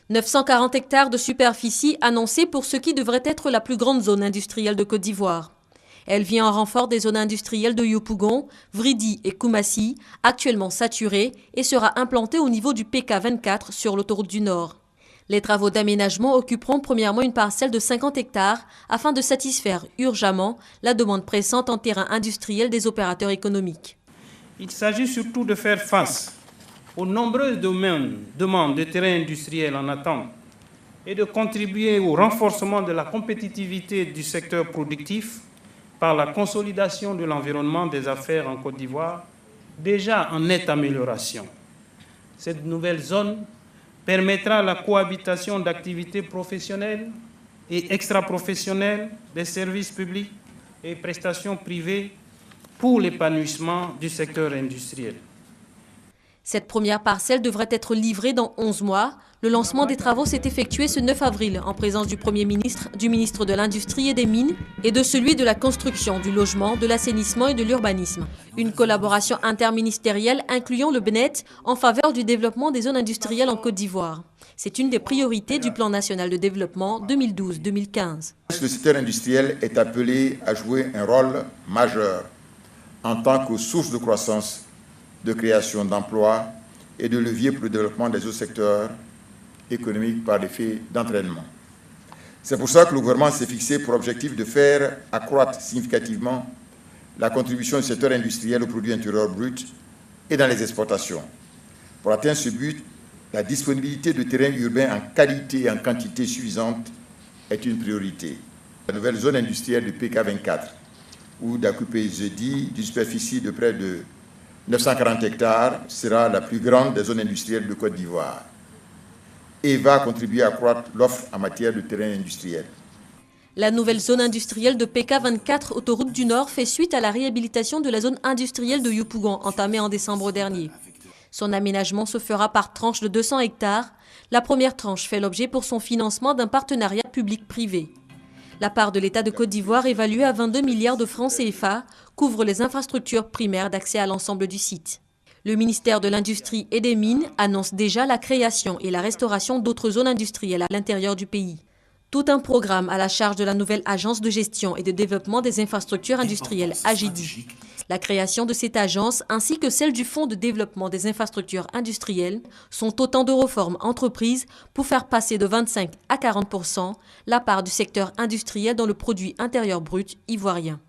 940 hectares de superficie annoncés pour ce qui devrait être la plus grande zone industrielle de Côte d'Ivoire. Elle vient en renfort des zones industrielles de Yopougon, Vridi et Koumassi, actuellement saturées, et sera implantée au niveau du PK24 sur l'autoroute du Nord. Les travaux d'aménagement occuperont premièrement une parcelle de 50 hectares afin de satisfaire urgemment la demande pressante en terrain industriel des opérateurs économiques. Il s'agit surtout de faire face aux nombreuses demandes de terrains industriels en attente et de contribuer au renforcement de la compétitivité du secteur productif par la consolidation de l'environnement des affaires en Côte d'Ivoire, déjà en nette amélioration. Cette nouvelle zone permettra la cohabitation d'activités professionnelles et extra-professionnelles, des services publics et prestations privées pour l'épanouissement du secteur industriel. Cette première parcelle devrait être livrée dans 11 mois. Le lancement des travaux s'est effectué ce 9 avril en présence du Premier ministre, du ministre de l'Industrie et des Mines et de celui de la Construction, du Logement, de l'Assainissement et de l'Urbanisme. Une collaboration interministérielle incluant le BNET en faveur du développement des zones industrielles en Côte d'Ivoire. C'est une des priorités du Plan national de développement 2012-2015. Le secteur industriel est appelé à jouer un rôle majeur en tant que source de croissance, de création d'emplois et de levier pour le développement des autres secteurs économiques par l'effet d'entraînement. C'est pour ça que le gouvernement s'est fixé pour objectif de faire accroître significativement la contribution du secteur industriel au produit intérieur brut et dans les exportations. Pour atteindre ce but, la disponibilité de terrains urbains en qualité et en quantité suffisante est une priorité. La nouvelle zone industrielle de PK24, ou d'Akupé-Zedi, d'une superficie de près de 940 hectares, sera la plus grande des zones industrielles de Côte d'Ivoire et va contribuer à accroître l'offre en matière de terrain industriel. La nouvelle zone industrielle de PK24 autoroute du Nord fait suite à la réhabilitation de la zone industrielle de Yopougon entamée en décembre dernier. Son aménagement se fera par tranche de 200 hectares. La première tranche fait l'objet pour son financement d'un partenariat public-privé. La part de l'État de Côte d'Ivoire, évaluée à 22 milliards de francs CFA, couvre les infrastructures primaires d'accès à l'ensemble du site. Le ministère de l'Industrie et des Mines annonce déjà la création et la restauration d'autres zones industrielles à l'intérieur du pays. Tout un programme à la charge de la nouvelle Agence de gestion et de développement des infrastructures industrielles, AGEDI. La création de cette agence ainsi que celle du Fonds de développement des infrastructures industrielles sont autant de réformes entreprises pour faire passer de 25 à 40% la part du secteur industriel dans le produit intérieur brut ivoirien.